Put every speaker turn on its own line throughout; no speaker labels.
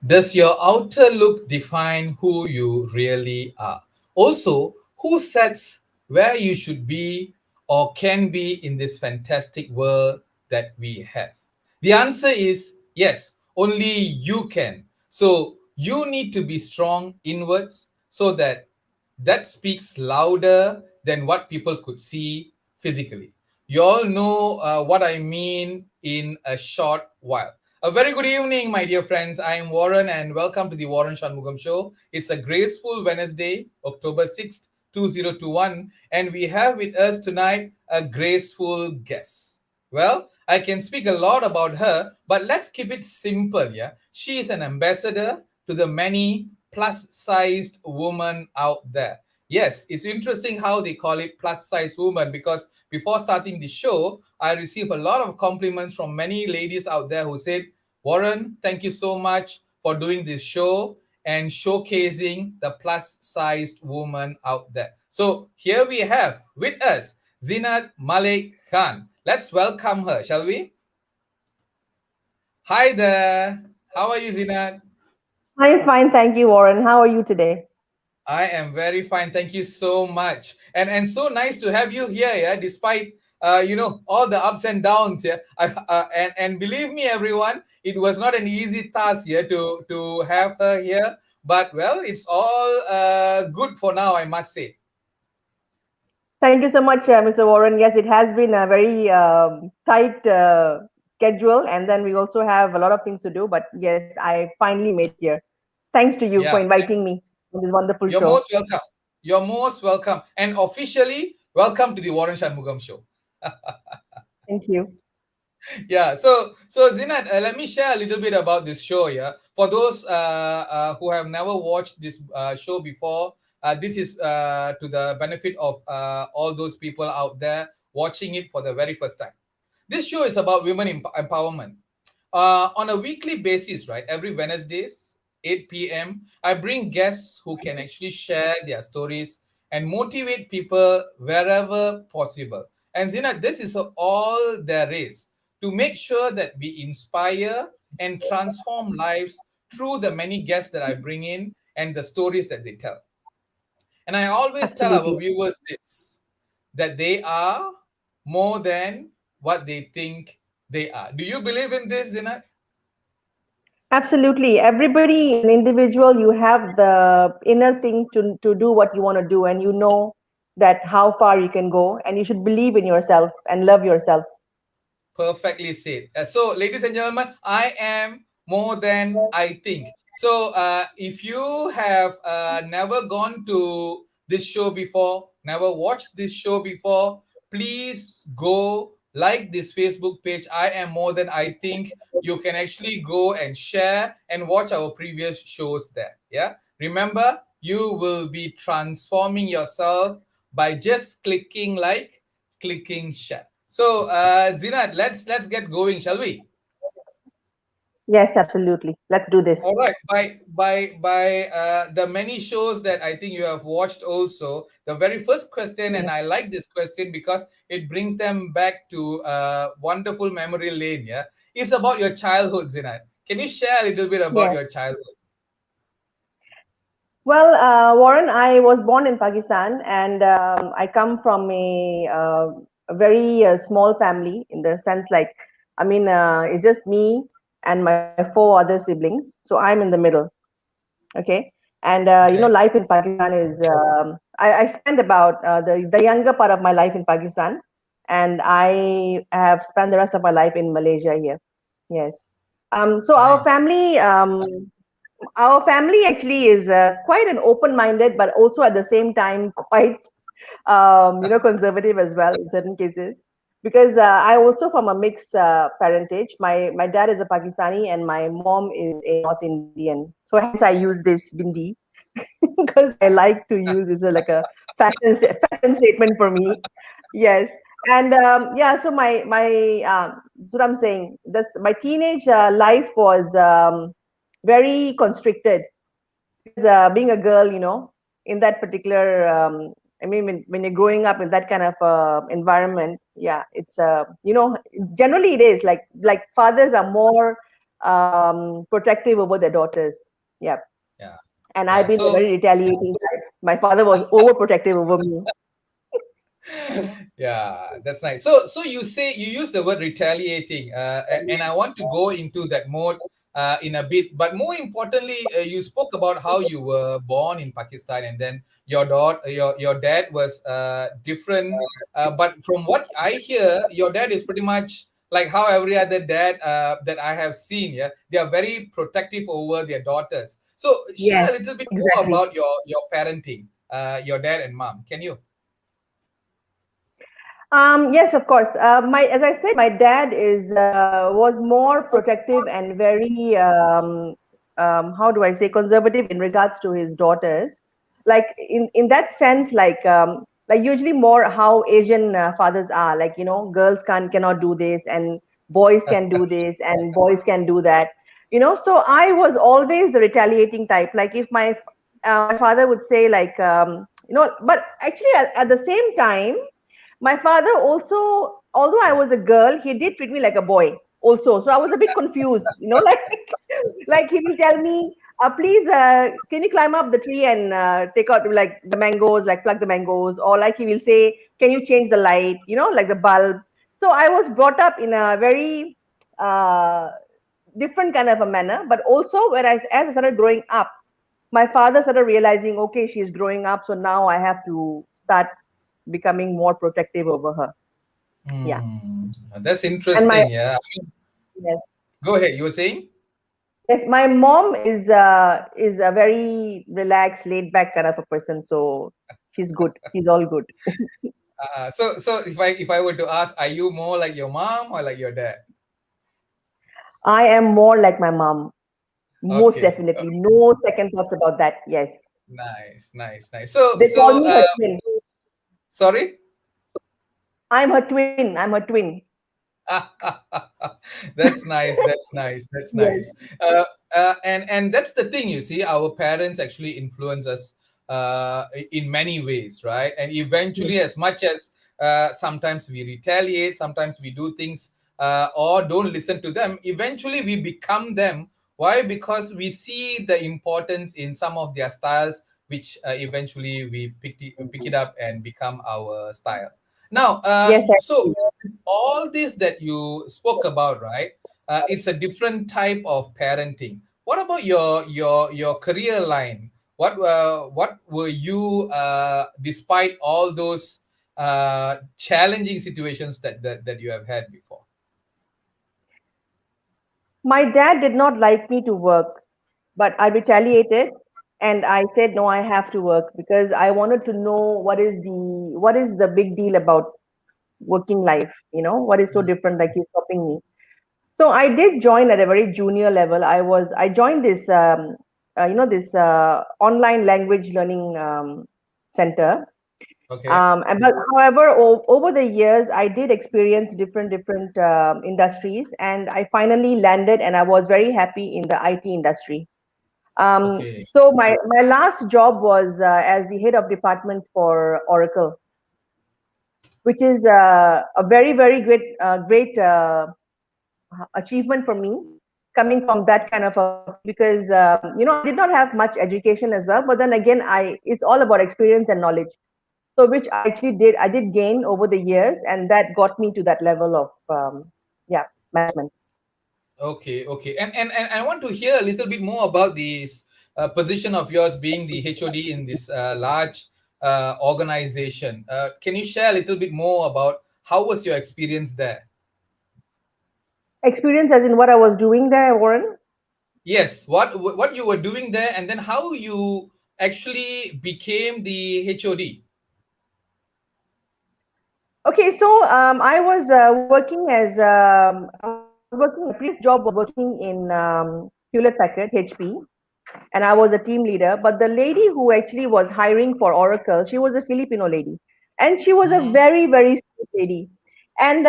Does your outer look define who you really are? Also, who sets where you should be or can be in this fantastic world that we have? The answer is yes, only you can. So, you need to be strong inwards so that speaks louder than what people could see physically. You all know what I mean in a short while. A very good evening, my dear friends. I am Waran, and welcome to the Waran Shanmugam Show. It's a graceful Wednesday, October 6th, 2021, and we have with us tonight a graceful guest. Well, I can speak a lot about her, but let's keep it simple, yeah? She is an ambassador to the many plus-sized women out there. Yes, it's interesting how they call it plus-sized woman because before starting the show, I received a lot of compliments from many ladies out there who said, Warren, thank you so much for doing this show and showcasing the plus-sized woman out there. So here we have with us Zinat Malik Khan. Let's welcome her, shall we? Hi there. How are you, Zinat?
I'm fine, thank you, Warren. How are you today?
I am very fine. Thank you so much. And so nice to have you here, yeah, despite all the ups and downs, yeah. And believe me, everyone, it was not an easy task here to have her here. But well, it's all good for now, I must say.
Thank you so much, Mr. Warren. Yes, it has been a very tight schedule, and then we also have a lot of things to do. But yes, I finally made it here. Thanks to you for
Yeah,
inviting me on this wonderful
you're
show.
most welcome. You're most welcome. And officially, welcome to the Warren Shanmugam Show.
Thank you.
Yeah, so Zinat, let me share a little bit about this show. Yeah, for those who have never watched this show before, this is to the benefit of all those people out there watching it for the very first time. This show is about women empowerment. On a weekly basis, right? Every Wednesdays, 8 p.m., I bring guests who can actually share their stories and motivate people wherever possible. And Zina, this is all there is to make sure that we inspire and transform lives through the many guests that I bring in and the stories that they tell. And I always tell our
Absolutely.
viewers this that they are more than what they think they are. Do you believe in this, Zina?
Absolutely. Everybody is an individual. You have the inner thing to do what you want to do, and you know that how far you can go, and you should believe in yourself and love yourself.
Perfectly said. So, ladies and gentlemen, I am more than I think. So, if you have never gone to this show before, never watched this show before, please go like this Facebook page. I am more than I think. You can actually go and share and watch our previous shows there. Yeah. Remember, you will be transforming yourself by just clicking like, clicking share. So, Zinat, let's get going, shall we?
Yes, absolutely. Let's do
All
this.
right. By the many shows that I think you have watched, also the very first question, and I
Yes.
like this question because it brings them back to wonderful memory lane. Yeah, it's about your childhood, Zinat. Can you share a little bit about
Yes.
your childhood?
Well, Warren, I was born in Pakistan, and I come from a very small family in the sense, like, I mean, it's just me and my four other siblings. So I'm in the middle. Okay. And
Okay.
life in Pakistan is I spent about the younger part of my life in Pakistan, and I have spent the rest of my life in Malaysia here. Yes. So
Nice.
our family actually is quite an open-minded, but also at the same time quite conservative as well in certain cases. Because I also from a mixed parentage. My dad is a Pakistani and my mom is a North Indian. So hence I use this bindi because I like to use this as like a fashion statement for me. Yes, and yeah. So what I'm saying. That's my teenage life was very constricted because being a girl, in that particular, I mean, when you're growing up in that kind of environment, yeah, it's generally it is like fathers are more. protective over their daughters. Yeah.
Yeah.
And I've
Yeah.
been a
So
very retaliating type. My father was overprotective over me.
yeah, that's nice. So you say you use the word retaliating, and I want to go into that mode in a bit. But more importantly, you spoke about how you were born in Pakistan, and then your dad was different. But from what I hear, your dad is pretty much like how every other dad that I have seen. Yeah, they are very protective over their daughters. So share
Yes,
a little bit more
exactly.
about your parenting, your dad and mom. Can you?
Yes, of course. As I said, my dad is was more protective and very, how do I say, conservative in regards to his daughters. Like in that sense, like usually more how Asian fathers are. Like girls cannot do this, and boys can do this, and boys can do that. So I was always the retaliating type. Like if my father would say like, but actually at the same time my father also, although I was a girl, he did treat me like a boy also. So I was a bit confused, like he will tell me, please, can you climb up the tree and take out like the mangoes, like pluck the mangoes, or like he will say, can you change the light, like the bulb. So I was brought up in a very uh, different kind of a manner, but also as I started growing up, my father started realizing, okay, she's growing up, so now I have to start becoming more protective over her. Yeah.
Hmm, that's
And my
interesting. Yeah.
yes,
Go ahead. You were saying?
yes, my mom is a very relaxed, laid back kind of a person. So she's good. She's all good.
So if I were to ask, are you more like your mom or like your dad?
I am more like my mom. Most
Okay.
definitely. No second thoughts about that. Yes.
Nice, nice, nice. So
They call
so
me her twin.
sorry.
I'm her twin. I'm her twin.
That's nice. That's nice. That's
Yes.
nice. And that's the thing. You see, our parents actually influence us in many ways, right? And eventually, as much as sometimes we retaliate, sometimes we do things or don't listen to them. Eventually, we become them. Why? Because we see the importance in some of their styles, which eventually we pick it up and become our style. Now,
Yes,
so
actually.
all this that you spoke about, right? It's a different type of parenting. What about your career line? What were you despite all those challenging situations that you have had before?
My dad did not like me to work, but I retaliated and I said no, I have to work because I wanted to know what is the big deal about working life, what is so different like he's stopping me. So I did join at a very junior level. I joined this this online language learning center.
Okay,
But however, over the years, I did experience different industries, and I finally landed, and I was very happy in the IT industry.
okay,
So my last job was as the head of department for Oracle, which is a very great achievement for me, coming from that kind of a place, because I did not have much education as well, but then again, I it's all about experience and knowledge. So which I did gain over the years, and that got me to that level of yeah, management.
okay. And I want to hear a little bit more about this position of yours being the HOD in this large organization. Can you share a little bit more about how was your experience there?
Experience as in what I was doing there, Warren.
Yes, what you were doing there, and then how you actually became the HOD.
Okay, so I was working as I was working. My previous job was working in Hewlett Packard HP, and I was a team leader. But the lady who actually was hiring for Oracle, she was a Filipino lady, and she was a
Mm-hmm.
very sweet lady. And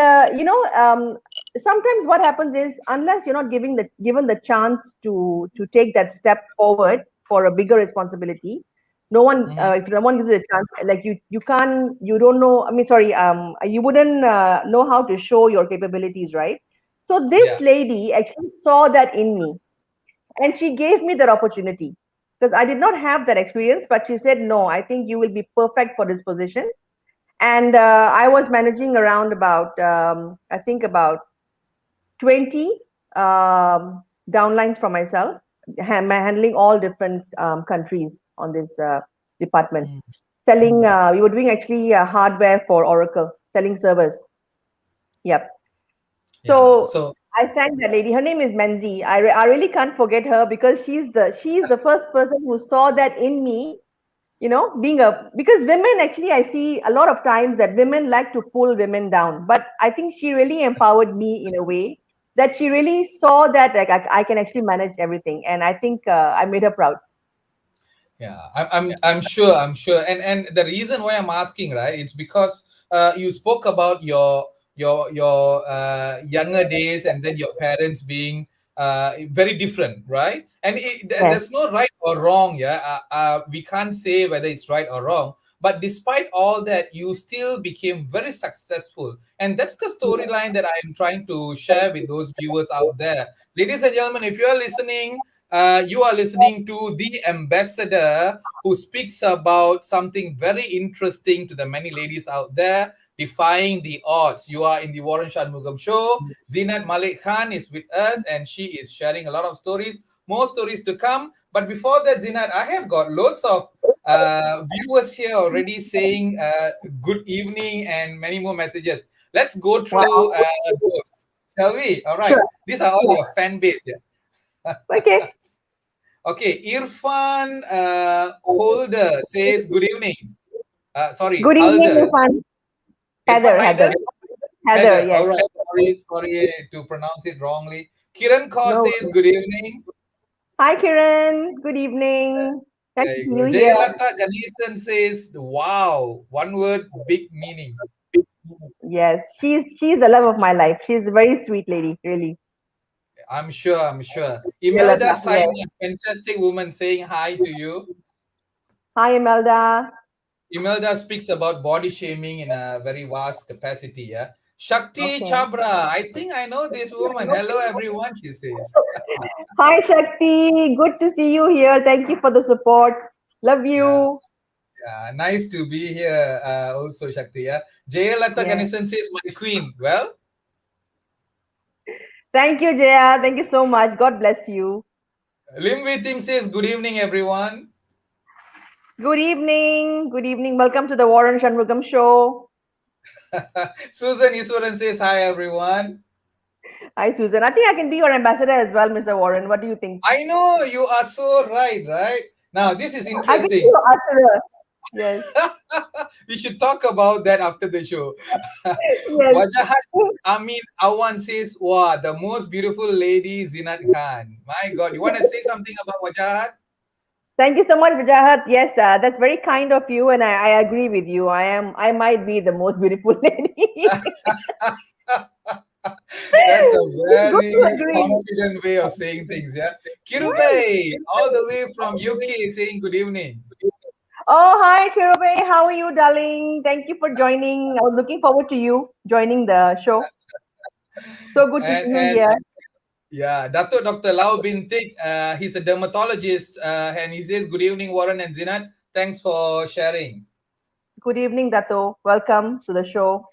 sometimes what happens is, unless you're not given the chance to take that step forward for a bigger responsibility, no one
Mm-hmm.
if no one gives you a chance, like you can't, you don't know. I mean, sorry, you wouldn't know how to show your capabilities, right? So
Yeah.
this lady actually saw that in me, and she gave me that opportunity because I did not have that experience. But she said, "No, I think you will be perfect for this position." And I was managing around about I think about 20 downlines for myself, handling all different countries on this department.
Mm.
Selling, we were doing actually hardware for Oracle, selling servers. Yep.
Yeah.
So
So
I thank that lady. Her name is Menzi. I really can't forget her because she's the first person who saw that in me. Being a because women actually I see a lot of times that women like to pull women down, but I think she really empowered me in a way that she really saw that like I can actually manage everything, and I think I made her proud.
yeah, I'm sure, and the reason why I'm asking, right, it's because you spoke about your younger days, and then your parents being very different, right? And
Yes.
there's no right or wrong, yeah. We can't say whether it's right or wrong. But despite all that, you still became very successful, and that's the storyline that I am trying to share with those viewers out there, ladies and gentlemen. If you are listening, you are listening to the ambassador who speaks about something very interesting to the many ladies out there, defying the odds. You are in the Waran Shanmugam show. Zinat Malik Khan is with us, and she is sharing a lot of stories, more stories to come. But before that, Zinat, I have got loads of viewers here already saying good evening and many more messages. Let's go through
Wow.
those, shall we? All right.
Sure.
These are all
Yeah.
your fan base here.
Okay.
Okay, Irfan Holder says good evening. Sorry,
Good evening,
Halder.
Irfan.
Irfan
Heather.
Haider?
Heather. Heather.
Heather. All
Yes.
right. Sorry to pronounce it wrongly. Kiran Kaur
No
says
worries.
good evening.
Hi, Kiran. Good evening. Nice
There
to
you
see
go.
you here.
Jayalata Ganesan says wow. One word, big meaning.
Yes, she's the love of my life. She's a very sweet lady, really.
I'm sure. I'm sure. Imelda
Yolanda, yes.
Saina, fantastic woman, saying hi to you.
Hi, Imelda.
Imelda speaks about body shaming in a very vast capacity. Yeah. Shakti
Okay.
Chabra. I think I know this woman. Hello, everyone, she says.
Hi, Shakti. Good to see you here. Thank you for the support. Love
Yeah.
you.
Yeah. Nice to be here, also, Shakti. Yeah. Jayalata
Yes.
Ganesan says, my queen. Well,
Thank you, Jaya. Thank you so much. God bless you.
Lim Tim says, good evening, everyone.
Good evening. Good evening. Welcome to the Warren Shanmugam show.
Susan Iswaran says, hi, everyone.
Hi, Susan. I think I can be your ambassador as well, Mr. Warren. What do you think?
I know you are so right, right? Now, this is
I can be
interesting.
your usherer. Yes.
We should talk about that after the show.
Yes.
Wajahat Amin Awan says, wow, the most beautiful lady, Zinat Khan. My God, you want to say something about Wajahat?
Thank you so much, Vijahat. Yes, that's very kind of you, and I agree with you. I might be the most beautiful lady.
That's a
It's good to
very
agree.
confident way of saying things, yeah. Kirube, all the way from UK, saying good evening.
Oh, hi, Kirube. How are you, darling? Thank you for joining. I was looking forward to you joining the show. So good to see you
And
here.
yeah, Dato Dr. Lau Bintik, he's a dermatologist, and he says, good evening, Warren and Zinat. Thanks for sharing.
Good evening, Dato. Welcome to the show.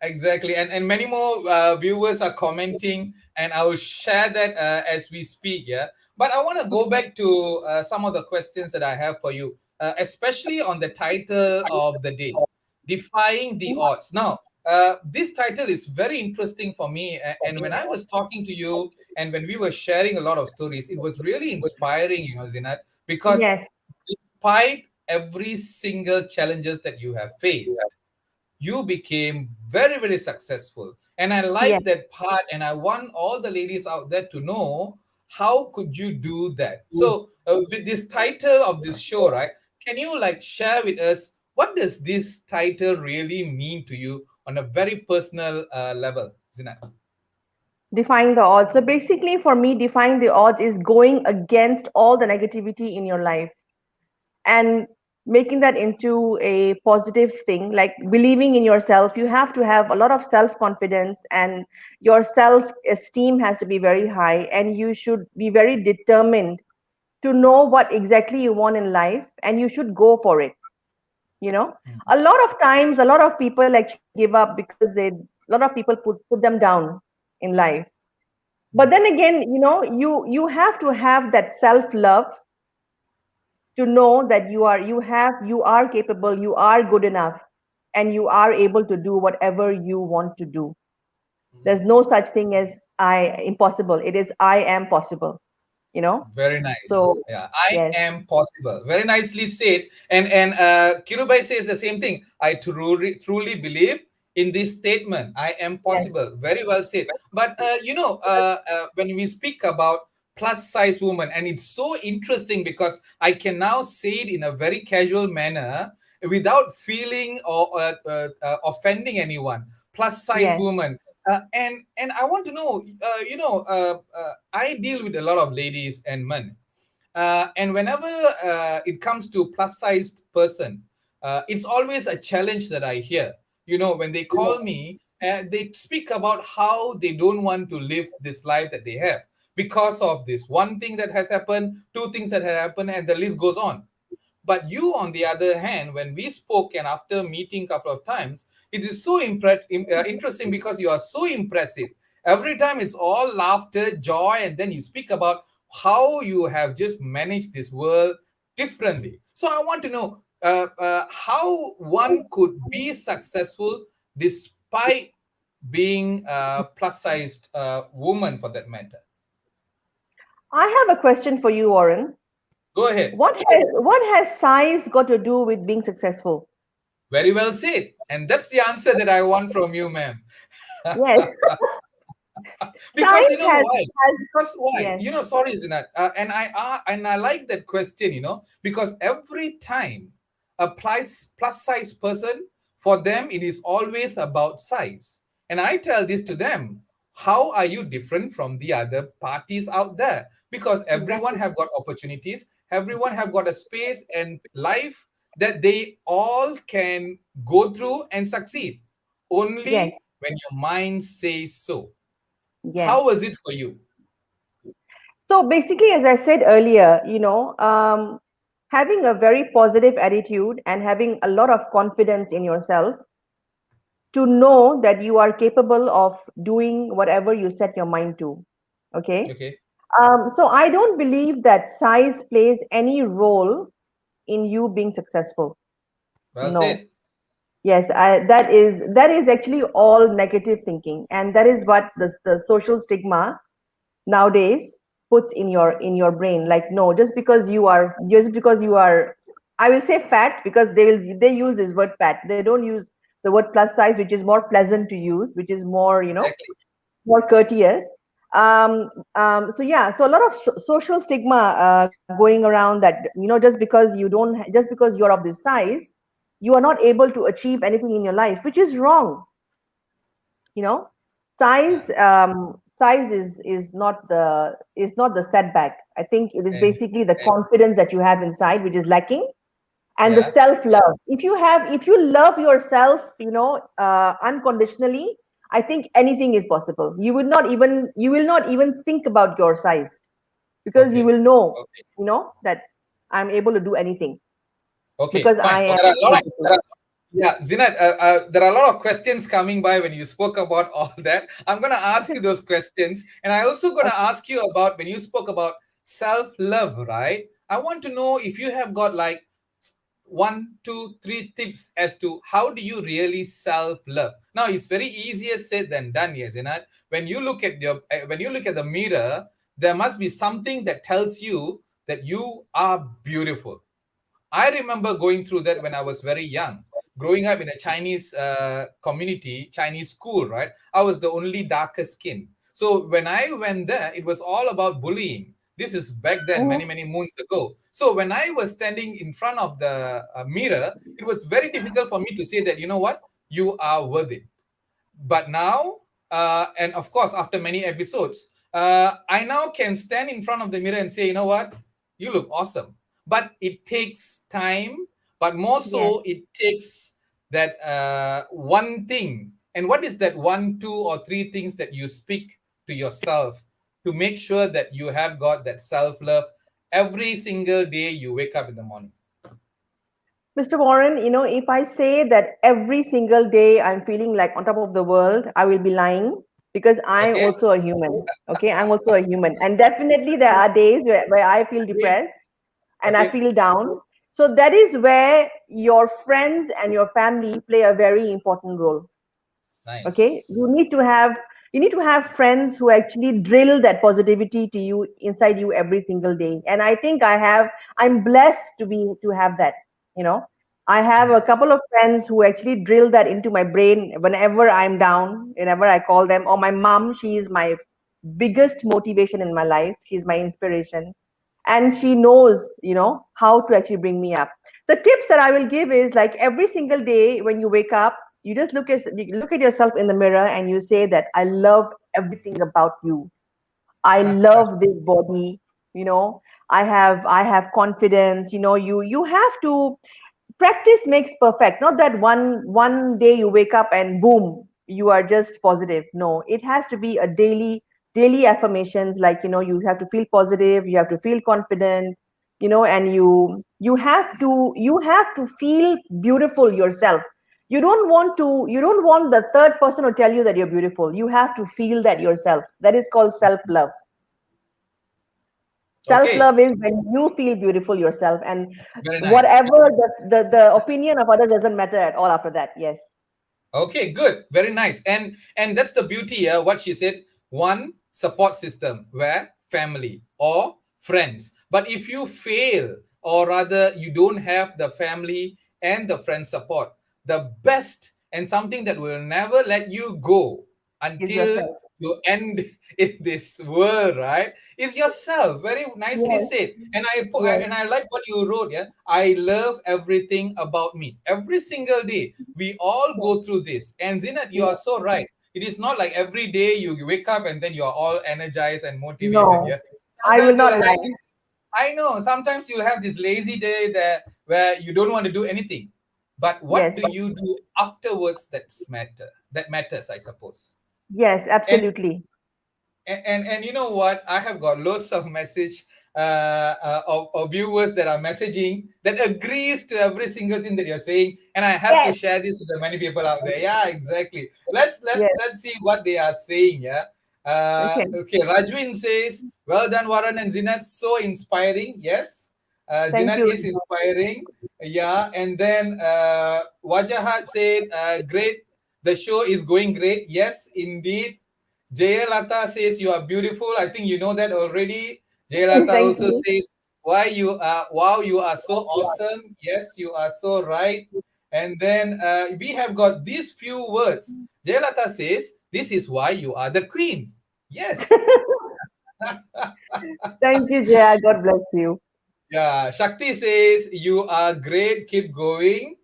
Exactly, and many more viewers are commenting, and I will share that as we speak. Yeah, but I want to go back to some of the questions that I have for you, especially on the title of the day, "Defying the Odds." Now, this title is very interesting for me, and when I was talking to you, and when we were sharing a lot of stories, it was really inspiring, Zinat, because
Yes,
despite every single challenges that you have faced, you became very, very successful. And I
yes.
like that part, and I want all the ladies out there to know how could you do that. So with this title of this show, right, can you like share with us what does this title really mean to you on a very personal level, Zinat?
Defying the odds. So basically, for me, defying the odds is going against all the negativity in your life. And making that into a positive thing, like believing in yourself. You have to have a lot of self confidence, and your self esteem has to be very high, and you should be very determined to know what exactly you want in life, and you should go for it. you know
Mm,
a lot of times, a lot of people actually give up because they a lot of people put them down in life. But
mm,
then again, you have to have that self love to know that you are capable, you are good enough, and you are able to do whatever you want to do. There's
mm.
no such thing as I impossible. It is I am possible. you know
Very nice.
so
Yeah, I
yes,
am possible. Very nicely said. And Kirubai says the same thing. I truly believe in this statement. I am
yes,
possible. Very well said. But when we speak about plus size woman, and it's so interesting because I can now say it in a very casual manner without feeling or offending anyone. Plus size
yes,
woman. And I want to know, I deal with a lot of ladies and men, and whenever it comes to plus sized person, it's always a challenge that I hear. When they
yes,
call me, they speak about how they don't want to live this life that they have because of this one thing that has happened, two things that have happened, and the list goes on. But you, on the other hand, when we spoke and after meeting a couple of times, it is so interesting because you are so impressive. Every time it's all laughter, joy, and then you speak about how you have just managed this world differently. So I want to know how one could be successful despite being a plus sized woman for that matter.
I have a question for you, Warren.
Go ahead.
What has size got to do with being successful?
Very well said. And that's the answer that I want from you, ma'am.
Yes.
Because you
Size
know
has
why?
has
Because why?
Yes,
Sorry, Zinat. And I like that question. Because every time a plus size person, for them it is always about size. And I tell this to them: how are you different from the other parties out there? Because everyone
exactly.
have got opportunities, everyone have got a space and life that they all can go through and succeed.
Yes,
Only when your mind says so. How
yes.
was it for you?
So basically, as I said earlier, having a very positive attitude and having a lot of confidence in yourself to know that you are capable of doing whatever you set your mind to. Okay.
Okay,
So I don't believe that size plays any role in you being successful.
well
No.
said.
Yes, that is actually all negative thinking, and that is what the social stigma nowadays puts in your brain. Like, no, just because you are, I will say fat, because they use this word fat. They don't use the word plus size, which is more pleasant to use, which is
Exactly.
more courteous. So yeah, so a lot of social stigma going around, that just because you're of this size, you are not able to achieve anything in your life, which is wrong. you know
Yeah.
Size is not the setback. I think it is
And
basically the
and
confidence that you have inside which is lacking, and the
yeah.
self love. If you love yourself, unconditionally, I think anything is possible. You will not even think about your size, because you
Okay.
will know,
Okay.
that I'm able to do anything
Okay.
because I
Fine.
am
There are a lot of
beautiful.
yeah, Zinat. There are a lot of questions coming by when you spoke about all that. I'm gonna ask you those questions, and I also gonna ask you about when you spoke about self love, right? I want to know if you have got like one, two, three tips as to how do you really self-love. Now it's very easier said than done, yes, Zinat. When you look at the mirror, there must be something that tells you that you are beautiful. I remember going through that when I was very young. Growing up in a Chinese community, Chinese school, right? I was the only darker skin. So when I went there, it was all about bullying. This is back then,
Mhm.
many, many moons ago. So when I was standing in front of the mirror, it was very difficult for me to say that, you know what, you are worth it. But now, and of course, after many episodes, I now can stand in front of the mirror and say, you know what, you look awesome. But it takes time, but more
Yes.
so it takes that one thing. And what is that one, two, or three things that you speak to yourself to make sure that you have got that self love every single day you wake up in the morning?
Mr. Warren, if I say that every single day I'm feeling like on top of the world, I will be lying because I'm
Okay.
also a human. Okay, I'm also a human. And definitely there are days where I feel
Okay.
depressed and I
Okay.
feel down. So that is where your friends and your family play a very important role. Okay,
Nice.
you need to have friends who actually drill that positivity to you inside you every single day. And I think I'm blessed to have that. you know I have a
Yeah.
couple of friends who actually drill that into my brain whenever I'm down, whenever I call them. Or my mom, she is my biggest motivation in my life. She's my inspiration, and she knows how to actually bring me up. The tips that I will give is, like, every single day when you wake up, you look at yourself in the mirror and you say that I love everything about you. I love this body. you know I have confidence. You have to practice makes perfect. Not that one day you wake up and boom, you are just positive. No, it has to be a daily affirmations. Like, you have to feel positive, you have to feel confident, and you have to feel beautiful yourself. You don't want the third person to tell you that you're beautiful. You have to feel that yourself. That is called self love. Self
Okay.
love is when you feel beautiful yourself, and
Very nice.
whatever the opinion of others doesn't matter at all after that. Yes.
Okay, good. Very nice. And that's the beauty, what she said, one support system where family or friends. But if you fail, or rather you don't have the family and the friend support, the best and something that will never let you go
Is
until
yourself.
you end in this world, right? Is yourself. Very nicely
Yes.
said.
Yes.
And I like what you wrote. Yeah, I love everything about me. Every single day we all
Yes.
go through this. And Zinat, you are
Yes.
so right. It is not like every day you wake up and then you are all energized and motivated.
No,
Yeah.
I will
Sometimes you'll
not
have,
lie.
I know, sometimes you'll have this lazy day there where you don't want to do anything. But what
Yes.
do you do afterwards that matters, I suppose.
Yes.
And
Absolutely.
and you know what, I have got lots of message of viewers that are messaging that agrees to every single thing that you're saying, and I have to
Yes.
share this with the many people out there. Yeah, exactly. let's let's
Yes.
let's see what they are saying. Yeah.
Okay.
Okay, Rajwin says, well done, Waran and Zinat, so inspiring. Yes,
Thank
Zinat
you.
is inspiring. Yeah. And then Wajahat said, great, the show is going great. Yes, indeed. Jayalata says you are beautiful. I think you know that already. Jayalata
Thank
also
you.
says, wow, you are so awesome. Yes, you are so right. And then we have got these few words. Jayalata says, this is why you are the queen. Yes.
Thank you, Jaya. God bless you.
Yeah. Shakti says, you are great. Keep going.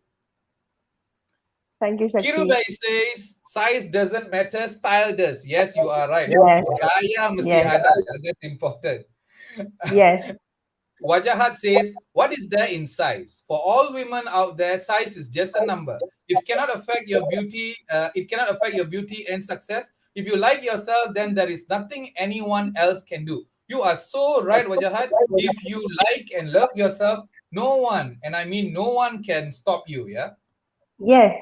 Thank you, Shakti.
Kirubai says, size doesn't matter, style does. Yes, you are right.
Yes.
Gaya mesti
Yes.
ada. That's important.
Yes.
Wajahat says, what is there in size? For all women out there, size is just a number. If cannot affect your beauty, it cannot affect your beauty and success. If you like yourself, then there is nothing anyone else can do. You are so right, Wajahat. If you like and love yourself, no one, and I mean no one, can stop you. Yeah.
Yes.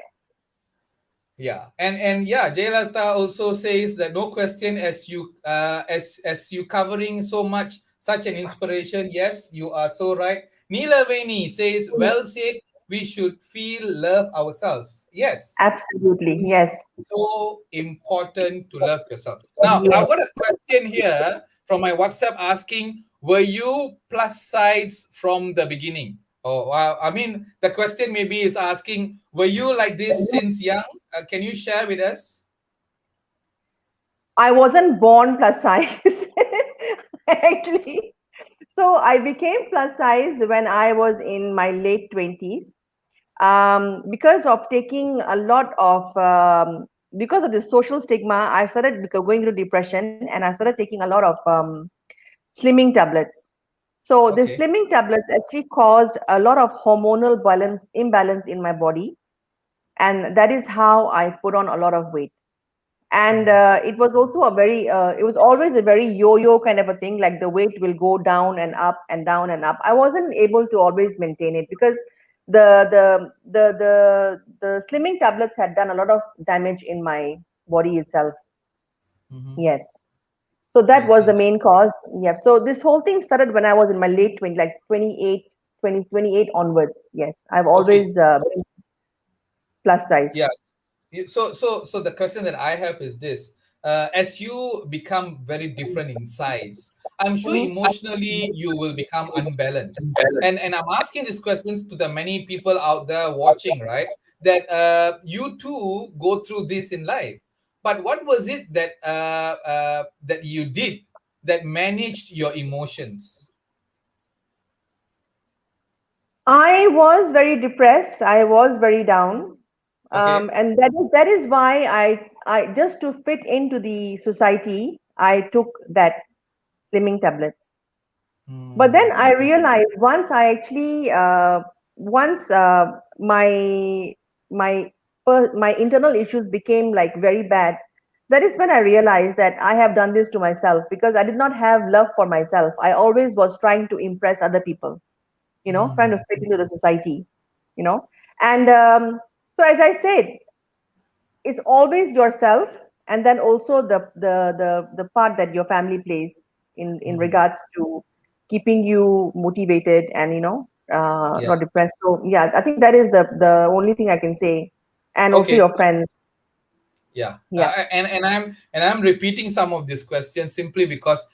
Yeah, and yeah, Jayalalitha also says that no question, as you covering so much, such an inspiration. Yes, you are so right. Neelaveni says, well said. We should feel love ourselves. Yes,
Absolutely. Yes.
it's so important to love yourself. Now, I've
Yes.
got a question here from my WhatsApp asking, were you plus size from the beginning? Oh, I mean, the question maybe is asking, were you like this since young? Can you share with us?
I wasn't born plus size, actually. So I became plus size when I was in my late 20s, because of taking a lot of, because of the social stigma. I started going through depression, and I started taking a lot of slimming tablets. So the
Okay.
slimming tablets actually caused a lot of hormonal imbalance in my body, and that is how I put on a lot of weight. And
Mm,
it was also it was always a very yo-yo kind of a thing. Like the weight will go down and up and down and up. I wasn't able to always maintain it because the slimming tablets had done a lot of damage in my body itself.
mhm.
Yes. So
I
that was the
see.
main cause. Yeah. So this whole thing started when I was in my late 20, like 28, 28 onwards. Yes. I've
Okay.
always been plus size.
Yeah. So the question that I have is this: as you become very different in size, I'm sure
Mhm.
emotionally you will become unbalanced. And I'm asking these questions to the many people out there watching, right? That you too go through this in life. But what was it that that you did that managed your emotions?
I was very depressed. I was very down,
Okay.
and that is why I just to fit into the society, I took that slimming tablets. But then I
Okay.
realized once I actually once my my internal issues became like very bad. That is when I realized that I have done this to myself because I did not have love for myself. I always was trying to impress other people, trying to
Mm,
fit into the society, you know. And so, as I said, it's always yourself, and then also the part that your family plays in
mm.
regards to keeping you motivated and
Yeah.
not depressed. So yeah, I think that is the only thing I can say, and also
Okay.
your friends.
Yeah,
Yeah,
and I'm repeating some of these questions simply because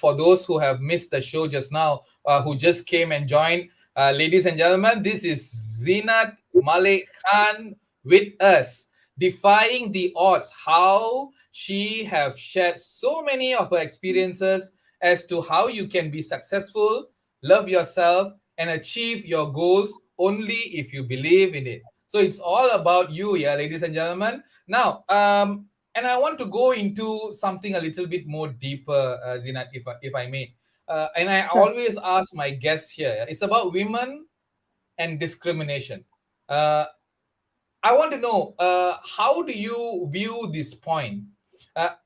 for those who have missed the show just now, who just came and joined, ladies and gentlemen, this is Zinat Malik Khan with us, defying the odds. How she have shared so many of her experiences as to how you can be successful, love yourself, and achieve your goals only if you believe in it. So it's all about you, yeah, ladies and gentlemen. Now, and I want to go into something a little bit more deeper, Zinat, if I may. And I
sure.
always ask my guests here. It's about women and discrimination. Uh, I want to know how do you view this point?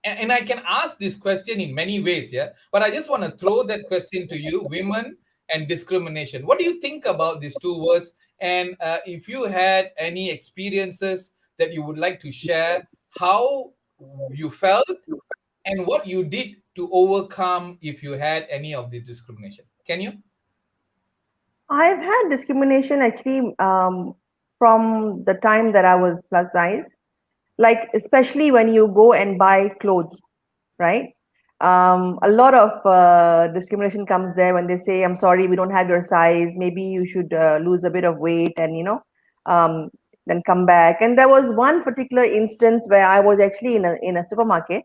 And I can ask this question in many ways, yeah. But I just want to throw that question to you: women and discrimination. What do you think about these two words? And if you had any experiences that you would like to share, how you felt and what you did to overcome if you had any of this discrimination. Can you?
I've had discrimination actually from the time that I was plus size, like especially when you go and buy clothes, right? A lot of discrimination comes there when they say, "I'm sorry, we don't have your size. Maybe you should lose a bit of weight and um, then come back." And there was one particular instance where I was actually in a supermarket.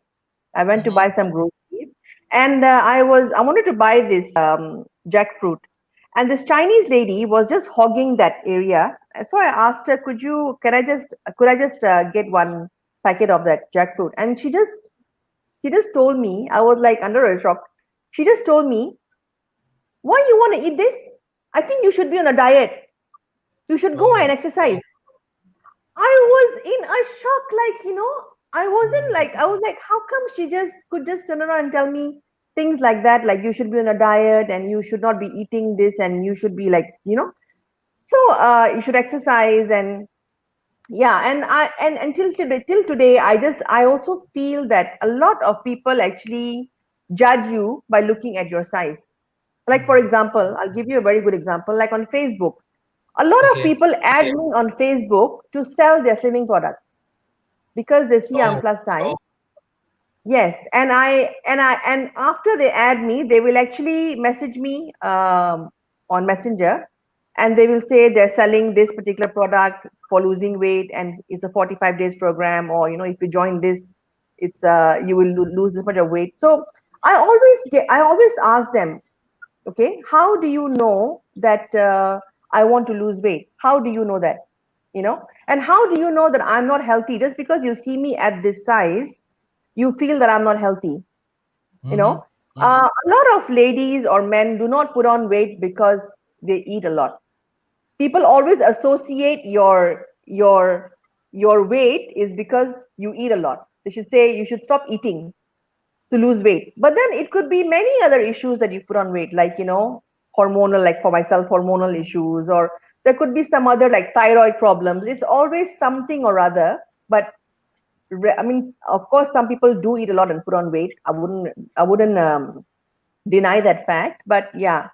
I went to
Mm-hmm.
buy some groceries, and I wanted to buy this jackfruit, and this Chinese lady was just hogging that area. So I asked her, could I just get one packet of that jackfruit?" And she just told me, I was like under a shock. She just told me, "Why you want to eat this? I think you should be on a diet. You should go and
Oh.
exercise." I was in a shock, like, I was like, how come she just could just turn around and tell me things like that, like you should be on a diet and you should not be eating this and you should be like, so you should exercise. And yeah, and till today, I also feel that a lot of people actually judge you by looking at your size. Like, for
Mm.
example, I'll give you a very good example. Like on Facebook, a lot of
Okay.
people add me on Facebook to sell their slimming products because they see I'm
Oh.
plus size. Yes, and after they add me, they will actually message me on Messenger, and they will say they're selling this particular product for losing weight, and it's a 45 days program, or if you join this, it's you will lose this much of weight. So I always ask them, okay, how do you know that I want to lose weight? How do you know that? And how do you know that I'm not healthy? Just because you see me at this size, you feel that I'm not healthy, you
Mm-hmm.
know? A lot of ladies or men do not put on weight because they eat a lot. People always associate your weight is because you eat a lot. They should say you should stop eating to lose weight. But then it could be many other issues that you put on weight, like hormonal, like for myself, hormonal issues, or there could be some other like thyroid problems. It's always something or other. But I mean, of course, some people do eat a lot and put on weight. I wouldn't deny that fact. But yeah,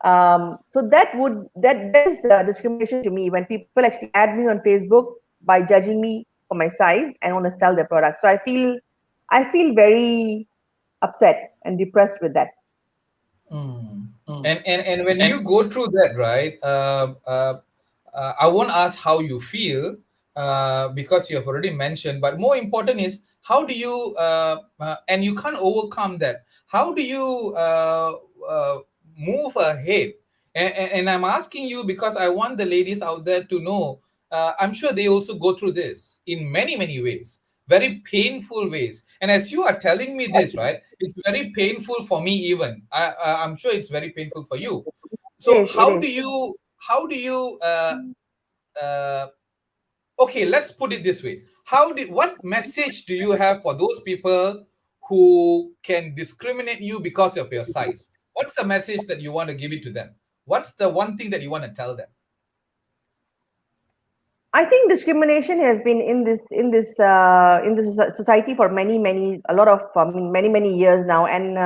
so that is discrimination to me when people actually add me on Facebook by judging me for my size and want to sell their product. So I feel very upset and depressed with that.
Mm. And when you go through that, right? I won't ask how you feel because you have already mentioned. But more important is how do you and you can't overcome that. How do you uh, move ahead? And I'm asking you because I want the ladies out there to know. I'm sure they also go through this in many many ways, very painful ways. And as you are telling me this, right, it's very painful for me even. I'm sure it's very painful for you.
It
So
is. It is.
how do you uh, okay, let's put it this way. What message do you have for those people who can discriminate you because of your size? What's the message that you want to give it to them? What's the one thing that you want to tell them?
I think discrimination has been in this society for many a lot of many years now, and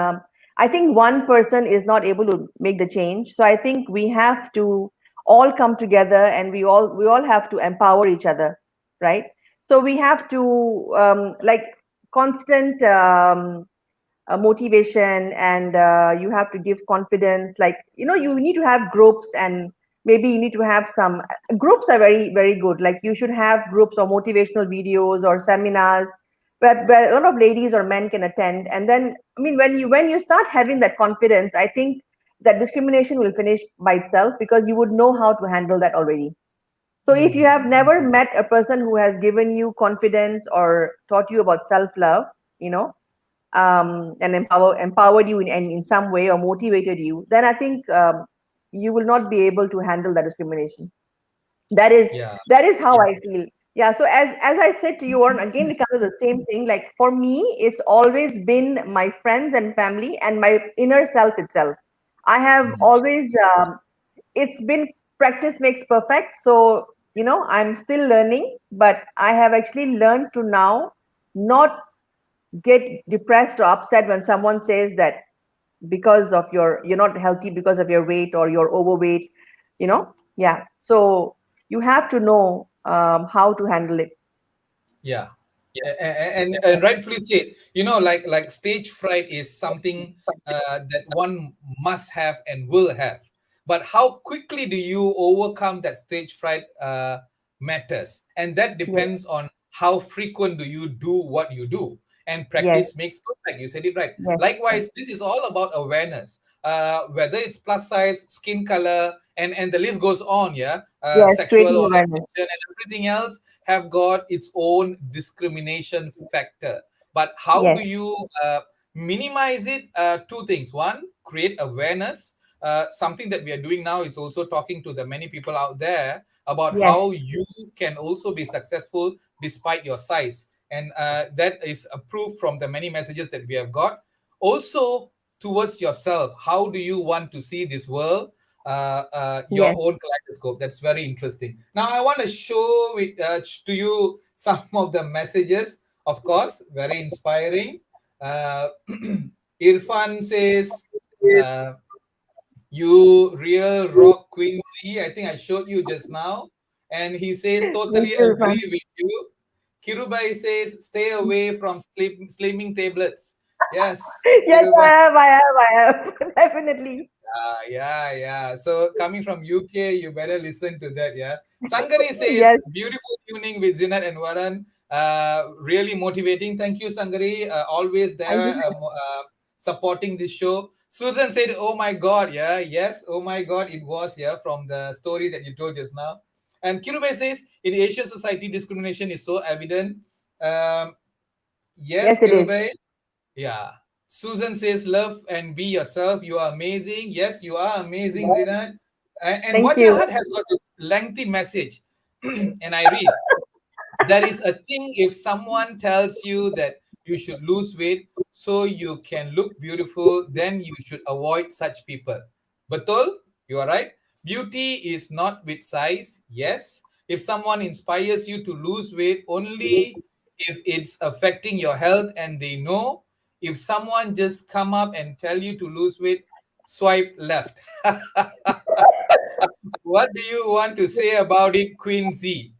I think one person is not able to make the change. So I think we have to all come together, and we all have to empower each other, right? So we have to like constant motivation, and you have to give confidence, like you need to have groups, and maybe you need to have some groups are very good, like you should have groups or motivational videos or seminars where a lot of ladies or men can attend. And then I mean, when you start having that confidence, I think that discrimination will finish by itself, because you would know how to handle that already. So if you have
Mm,
never met a person who has given you confidence or taught you about self love, you know and empowered you in some way or motivated you, then I think you will not be able to handle that discrimination. That is
yeah.
that is how I feel. Yeah. So as I said to you, Warren, again it comes to the same thing. Like for me, it's always been my friends and family and my inner self itself. I have
Mm,
always it's been practice makes perfect. So I'm still learning, but I have actually learned to now not get depressed or upset when someone says that because of you're not healthy because of your weight or you're overweight. Yeah, so you have to know how to handle it.
yeah. And rightfully said, like stage fright is something that one must have and will have, but how quickly do you overcome that stage fright matters, and that
Yes,
depends on how frequent do you do what you do. And
yes,
practice makes perfect, you said it right.
yes,
Likewise, this is all about awareness, whether it's plus size, skin color, and the list goes on, yeah,
yes,
sexual
creating awareness.
orientation and everything else have got its own discrimination factor. But how do
Yes,
you minimize it? Two things. One, create awareness. Something that we are doing now is also talking to the many people out there about
yes,
how you can also be successful despite your size. And that is approved from the many messages that we have got. Also, towards yourself, how do you want to see this world? Your
yes.
own kaleidoscope. That's very interesting. Now, I want to show it to you some of the messages. Of course, very inspiring. Irfan says, uh, "You real rock queen Z." I think I showed you just now, and he says,
Thank
"Totally
you, Irfan.
agree with you." Kirubai says, "Stay away from slimming tablets." Yes,
Yes, I
Kirubai.
have, I have definitely.
Yeah. So coming from UK, you better listen to that. Yeah. Sangari says,
Yes,
beautiful tuning with Zinat and Waran. Really motivating. Thank you, Sangari. Always
thank you.
there supporting this show. Susan said, oh my God. Yeah. Yes. Oh my God. It was, yeah, from the story that you told just now. And Kirube says, in Asian society, discrimination is so evident. Um, yes,
Yes, it is.
Kirube. Yeah. Susan says, love and be yourself. You are amazing. Yes, you are amazing, Zinat. And
Thank you.
Wajahat has got this lengthy message. And I read, there is a thing if someone tells you that you should lose weight so you can look beautiful, then you should avoid such people. Betul, you are right. Beauty is not with size. Yes. If someone inspires you to lose weight only if it's affecting your health and they know, if someone just come up and tell you to lose weight, swipe left. What do you want to say about it, Queen Z?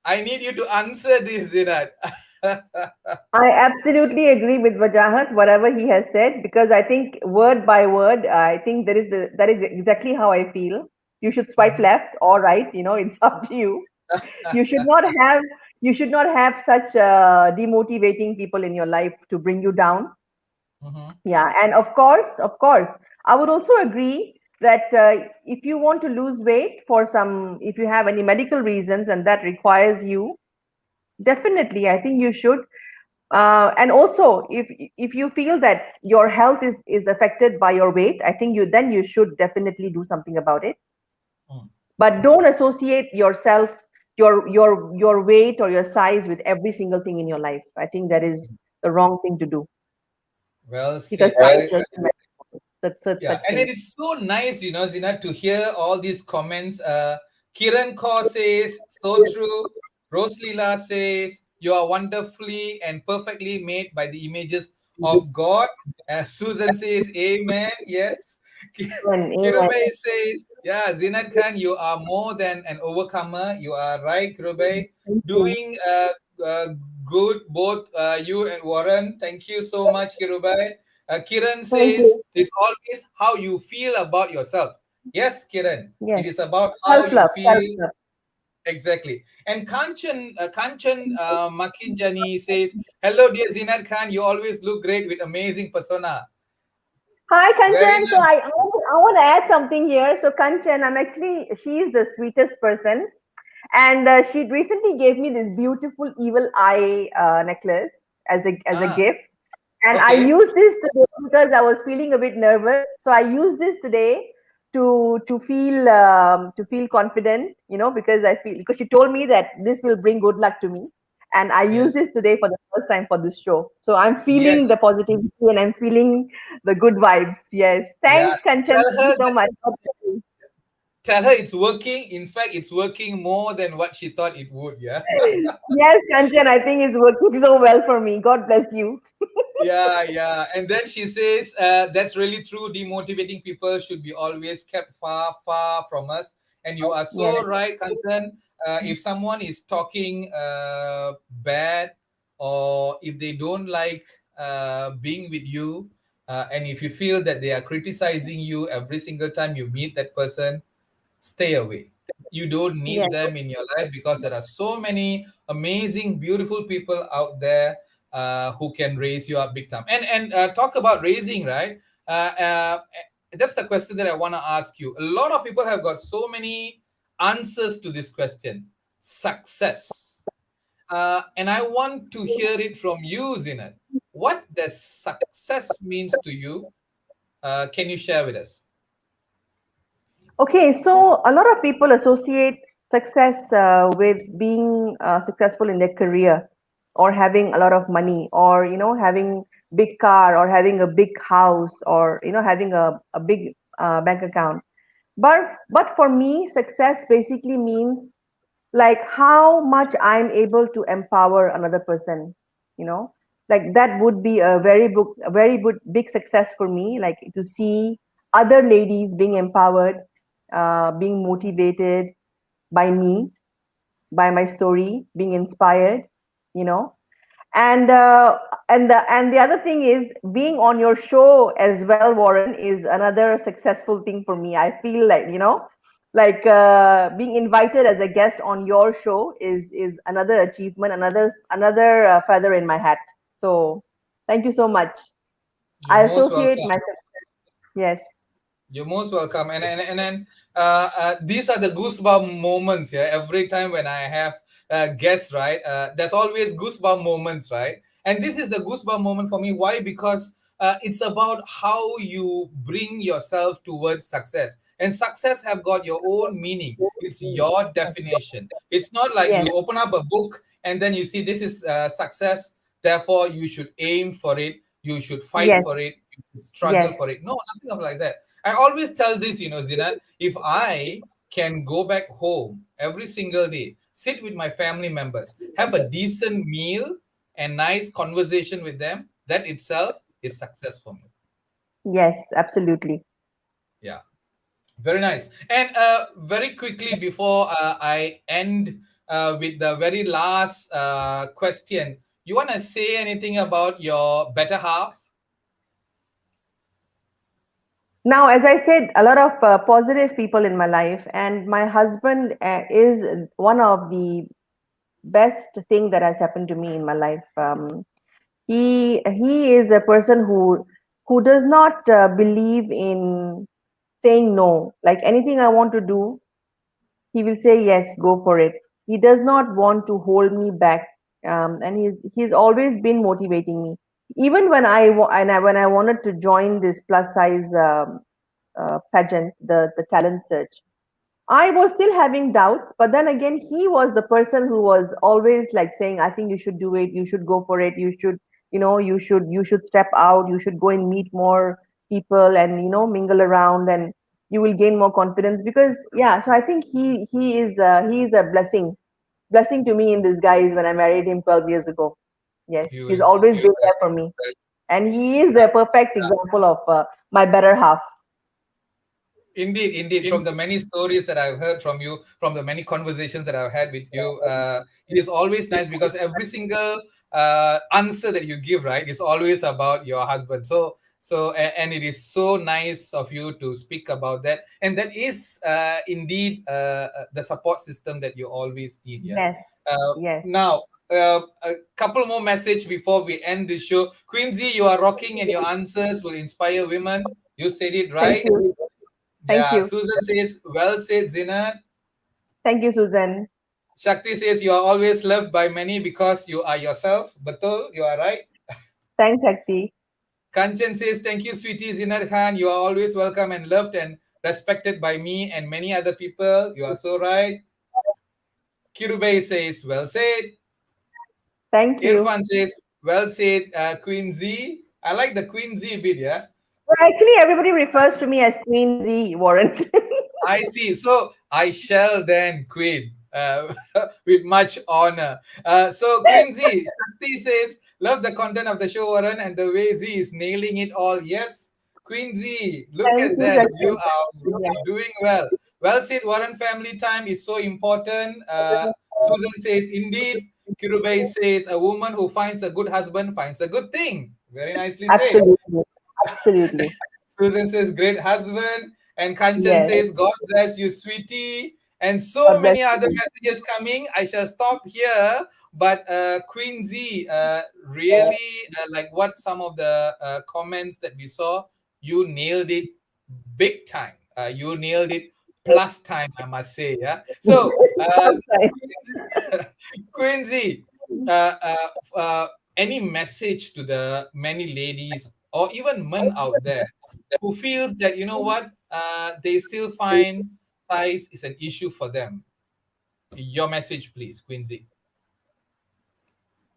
I need you to answer this, Zinat.
I absolutely agree with Vajahat, whatever he has said, because I think word by word, I think that is exactly how I feel. You should swipe
Mhm,
left or right, it's up to you. You should not have you should not have such demotivating people in your life to bring you down.
mhm,
Yeah, and of course, I would also agree that if you want to lose weight if you have any medical reasons and that requires you, definitely, I think you should. And also, if you feel that your health is affected by your weight, I think you should definitely do something about it.
mm,
But don't associate yourself, your weight or your size with every single thing in your life. I think that is the wrong thing to do,
well
because
said.
science doesn't matter
Yeah,
such
and it
things.
is so nice, Zina, to hear all these comments. Kiran Kaur says, so true. Roslila says, you are wonderfully and perfectly made by the images of God. Susan says, amen. Yes.
Amen. Amen.
Kirubay says, yeah, Zinat Khan, you are more than an overcomer. You are right, Kirubay.
Thank you.
Doing uh, good, both you and Warren. Thank you so much, Kirubay. Kiran
Thank
says
you.
it's always how you feel about yourself. Yes, Kiran, it
Yes.
is about how
Self
you
love. Self
feel
love.
exactly. And Kanchan Makinjani says, "Hello, dear Zinat Khan. You always look great with amazing persona.
Hi,
Very
Kanchan. So
nice.
I want to add something here. So Kanchan, she is the sweetest person, and she recently gave me this beautiful evil eye necklace as a
Ah,
gift. And I
okay.
used this today because I was feeling a bit nervous. So I used this today to feel confident, because she told me that this will bring good luck to me, and I used
Yes,
this today for the first time for this show. So I'm feeling
yes,
the positivity and I'm feeling the good vibes. Yes,
yeah.
thanks, Kanchan.
Tell
Thank you
her
so
that.
much. God bless you.
Tell her it's working. In fact, it's working more than what she thought it would. Yeah.
Yes, Kanchan, I think it's working so well for me. God bless you.
Yeah, yeah. And then she says, that's really true. Demotivating people should be always kept far, far from us. And you are
Yes,
so right, Kanchan. If someone is talking bad or if they don't like being with you, and if you feel that they are criticizing you every single time you meet that person, stay away. You don't need
yes,
them in your life because there are so many amazing, beautiful people out there who can raise you up big time. And talk about raising, right? Uh, uh, that's the question that I want to ask you. A lot of people have got so many answers to this question: success. And I want to hear it from you, Zinat. What does success means to you? Can you share with us?
Okay, so a lot of people associate success with being successful in their career, or having a lot of money, or having big car, or having a big house, or having a big bank account. But for me, success basically means like how much I'm able to empower another person. You know, like that would be a very good big success for me. Like to see other ladies being empowered, being motivated by me, by my story, being inspired. You know, and the other thing is being on your show as well, Warren, is another successful thing for me. I feel like like being invited as a guest on your show is another achievement, another feather in my hat. So thank you so much.
You're
I
most
associate
welcome.
myself. Yes.
You're most welcome. And then these are the goosebump moments. Yeah, every time when I have guests, right? There's always goosebump moments, right? And this is the goosebump moment for me. Why? Because it's about how you bring yourself towards success. And success have got your own meaning. It's your definition. It's not like
Yes,
you open up a book and then you see this is success. Therefore, you should aim for it. You should fight
yes,
for it. You should struggle
yes,
for it. No, nothing of like that. I always tell this, Zinat, if I can go back home every single day, sit with my family members, have a decent meal and nice conversation with them, that itself is success for me.
yes, absolutely.
Yeah, very nice. And very quickly before I end with the very last question, you want to say anything about your better half?
Now, as I said, a lot of positive people in my life, and my husband is one of the best thing that has happened to me in my life. He is a person who does not believe in saying no. Like anything I want to do, he will say yes, go for it. He does not want to hold me back, and he's always been motivating me. Even when I wanted to join this plus size pageant, the talent search, I was still having doubts, but then again, he was the person who was always like saying, "I think you should do it. You should go for it. You should, you should step out. You should go and meet more people and mingle around, and you will gain more confidence." Because yeah, so I think he is a blessing to me in disguise when I married him 12 years ago. Yes, he's always been there for me, and he is the perfect example of my better half.
Indeed, indeed. From the many stories that I've heard from you, from the many conversations that I've had with you, it is always nice because every single answer that you give, right, is always about your husband. And it is so nice of you to speak about that. And that is indeed the support system that you always need. Yeah.
Yes,
Uh,
yes.
Now, a couple more message before we end this show. Quincy, you are rocking, and your answers will inspire women. You said it
Thank
right.
you. Thank
Yeah,
you.
Susan says, well said, Zina.
Thank you, Susan.
Shakti says, you are always loved by many because you are yourself. Betul, you are right.
Thanks, Shakti.
Kanchan says, thank you, sweetie Zinar Khan. You are always welcome and loved and respected by me and many other people. You are so right. Kirubei says, well said.
Thank you.
Irfan says, well said, Queen Z. I like the Queen Z bit, yeah.
Well, actually, everybody refers to me as Queen Z, Warren.
I see. So I shall then, Queen, with much honor. So Queen Z, Shakti says, love the content of the show, Waran, and the way Z is nailing it all. Yes, Queen Z, look
Thank
at
you,
that. You
Shakti.
are
Yeah.
doing well. Well said, Waran. Family time is so important. Susan says, indeed. Kirubei says, a woman who finds a good husband finds a good thing. Very nicely said.
Absolutely. Absolutely.
Susan says, great husband. And Kanchan
Yes.
says, God bless you, sweetie. And so
God bless
many other
you.
messages coming. I shall stop here. But Queen Z, really like what some of the comments that we saw, you nailed it big time. You nailed it plus time, I must say. Yeah. So,
Right.
Quincy, any message to the many ladies or even men out there who feels that you know what they still find size is an issue for them? Your message, please, Quincy.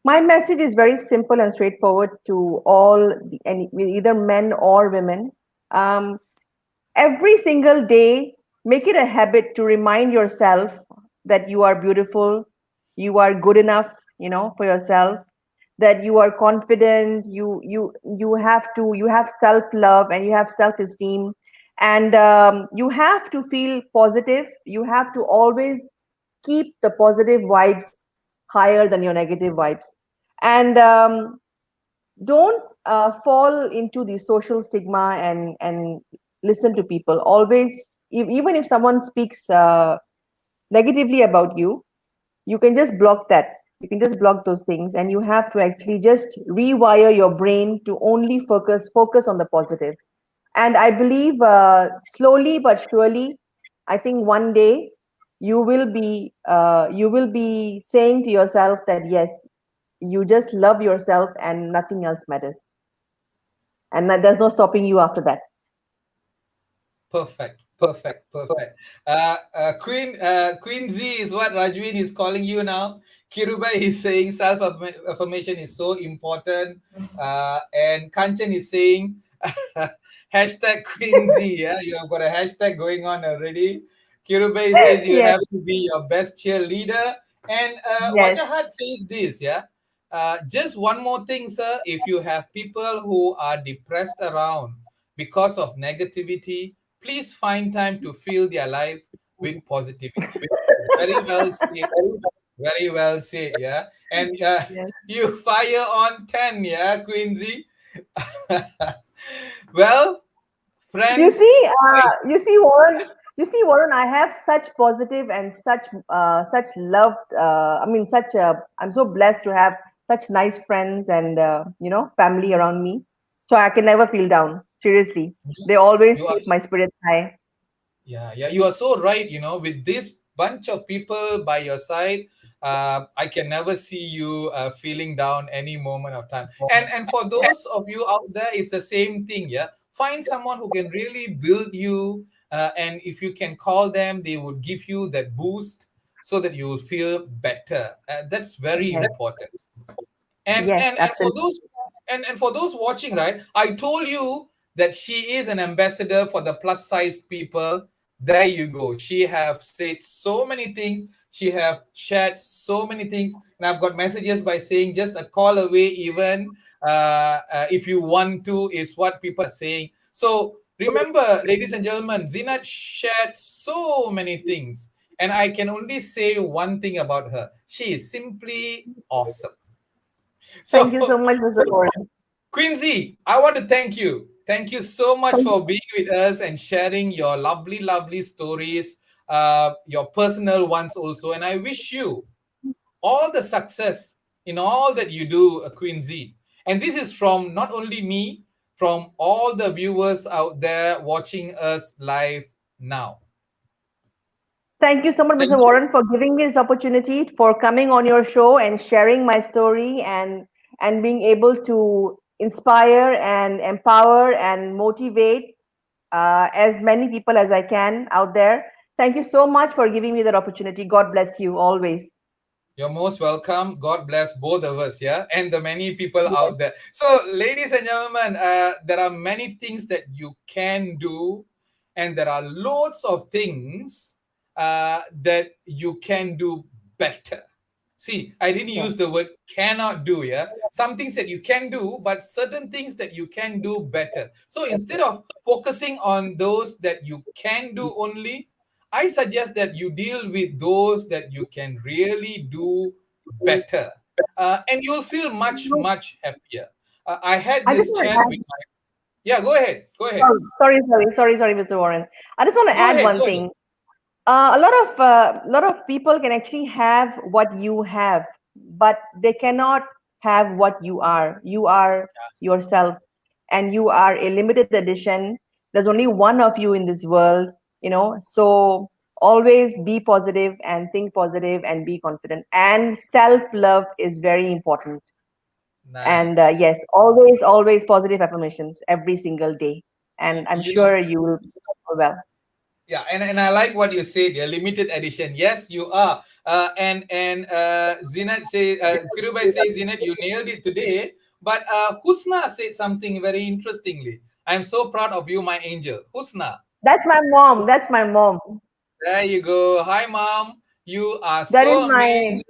My message is very simple and straightforward to either men or women. Um, every single day, make it a habit to remind yourself that you are beautiful, you are good enough, for yourself, that you are confident, you have self love and you have self esteem, and you have to feel positive. You have to always keep the positive vibes higher than your negative vibes, and don't fall into the social stigma and listen to people always. Even if someone speaks negatively about you, you can just block that. You can just block those things, and you have to actually just rewire your brain to only focus on the positive. And I believe slowly but surely, I think one day you will be saying to yourself that yes, you just love yourself and nothing else matters. and there's no stopping you after that.
Perfect, perfect, perfect. Queen Z is what Rajwin is calling you now. Kirubai is saying self affirmation is so important. And Kanchan is saying hashtag Queen Z. Yeah, you have got a hashtag going on already. Kirubai says you
Yes,
have to be your best cheerleader. And
yes.
Wajahat says this, yeah. Just one more thing, sir. If you have people who are depressed around because of negativity, please find time to fill their life with positivity. Very well said. Very well said. Yeah. And
Yes.
you fire on 10. Yeah, Quincy. Well, friends, I,
Warren. You see, Warren. I have such positive and such love. I mean, such. I'm so blessed to have such nice friends and family around me. So I can never feel down. Seriously, they always
you are
keep my spirits high.
Yeah, yeah, you are so right. With this bunch of people by your side, I can never see you feeling down any moment of time. And for those of you out there, it's the same thing. Yeah, find someone who can really build you, and if you can call them, they would give you that boost so that you will feel better. That's very
Yes,
important. and
yes,
and and for
absolutely.
those and for those watching, right, I told you that she is an ambassador for the plus size people. There you go, she have said so many things, she have shared so many things, and I've got messages by saying just a call away even, if you want to, is what people are saying. So remember, ladies and gentlemen, Zinat shared so many things, and I can only say one thing about her: she is simply awesome.
Thank you so
So,
much, Mr. Warren.
Quincy, I want to thank you. Thank you so much for being with us and sharing your lovely, lovely stories, your personal ones also. And I wish you all the success in all that you do, Quincy. And this is from not only me, from all the viewers out there watching us live now.
Thank you so much, Mr.
Thank you.
Warren, for giving me this opportunity, for coming on your show and sharing my story and being able to inspire and empower and motivate as many people as I can out there. Thank you so much for giving me that opportunity. God bless you always.
You're most welcome. God bless both of us, yeah, and the many people out there. So, ladies and gentlemen, there are many things that you can do, and there are loads of things that you can do better. See, I didn't
Yes.
use the word cannot do, yeah. Some things that you can do, but certain things that you can do better. So instead of focusing on those that you can do only, I suggest that you deal with those that you can really do better. And you'll feel much, much happier. I had
I just
this
want to
chat with
add,
my. Yeah, go ahead. Go ahead.
sorry, Mr. Warren. I just want to
Go
add
ahead.
one
Go ahead.
thing. A lot of people can actually have what you have, but they cannot have what you are. You are yourself, and you are a limited edition. There's only one of you in this world, So always be positive and think positive and be confident. And self love is very important. And
Nice.
yes, always positive affirmations every single day. And I'm
You know,
sure you will do well.
yeah, and I like what you said, yeah, limited edition. Yes, you are. And Zinat say, Kirubai says, Zinat, you nailed it today. But Husna said something very interestingly. I'm so proud of you, my angel. Husna,
That's my mom. That's my mom.
there you go. Hi, mom. You are
That is
so
my
amazing.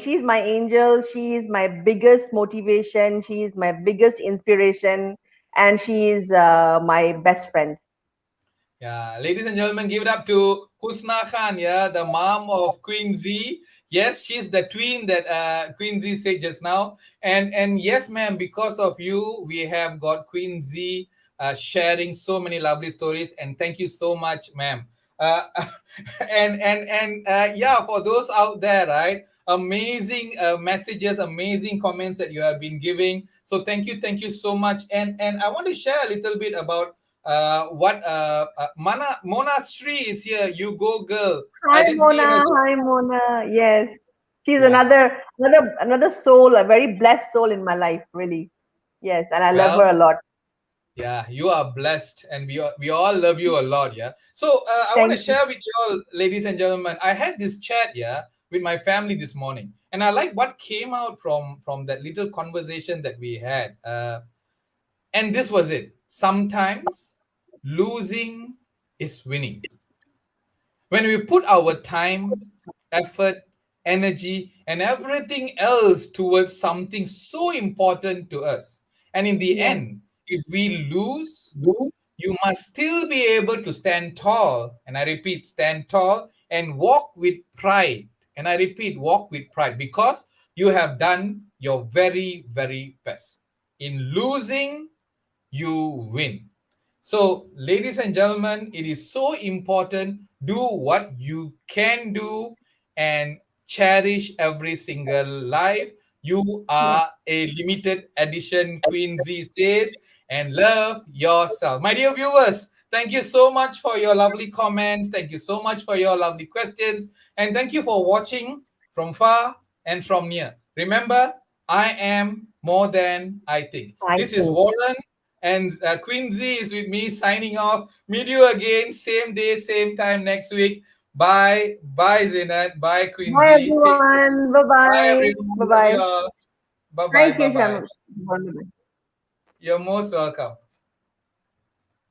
she's my angel. She is my biggest motivation. She is my biggest inspiration, and she is my best friend.
Yeah, ladies and gentlemen, give it up to Husna Khan, yeah, the mom of Queen Z. Yes, she's the twin that Queen Z said just now. And yes, ma'am, because of you, we have got Queen Z sharing so many lovely stories. And thank you so much, ma'am. Uh, and yeah, for those out there, right? Amazing messages, amazing comments that you have been giving. So thank you so much. And I want to share a little bit about what Mona Sri is here. You go, girl. I
Hi
didn't see
Mona.
her.
Hi Mona. Yes, she's
Yeah,
another soul, a very blessed soul in my life. Really. Yes, and I love her
Well,
a lot.
yeah, you are blessed, and we all love you a lot. Yeah. So I want to
Thank you.
share with you all, ladies and gentlemen. I had this chat, yeah, with my family this morning, and I like what came out from that little conversation that we had. And this was it. Sometimes losing is winning. When we put our time, effort, energy, and everything else towards something so important to us, and in the
Yes.
end, if we lose, you must still be able to stand tall. And I repeat, stand tall and walk with pride. And I repeat, walk with pride because you have done your very, very best. In losing, you win. So, ladies and gentlemen, it is so important. Do what you can do and cherish every single life. You
Yes.
are a limited edition, Queen Z says, and love yourself. My dear viewers, thank you so much for your lovely comments. Thank you so much for your lovely questions. And thank you for watching from far and from near. Remember, I am more than I think.
I
This is
think.
Warren, and Queen Z is with me signing off. Meet you again, same day, same time next week. Bye. Bye, Zinat. Bye, Queen
Bye,
Z. Take care.
everyone. Bye
Bye,
bye. Bye
everyone. Love
bye.
you all. Bye bye.
Thank you,
Bye bye.
Shanmugam.
You're most welcome.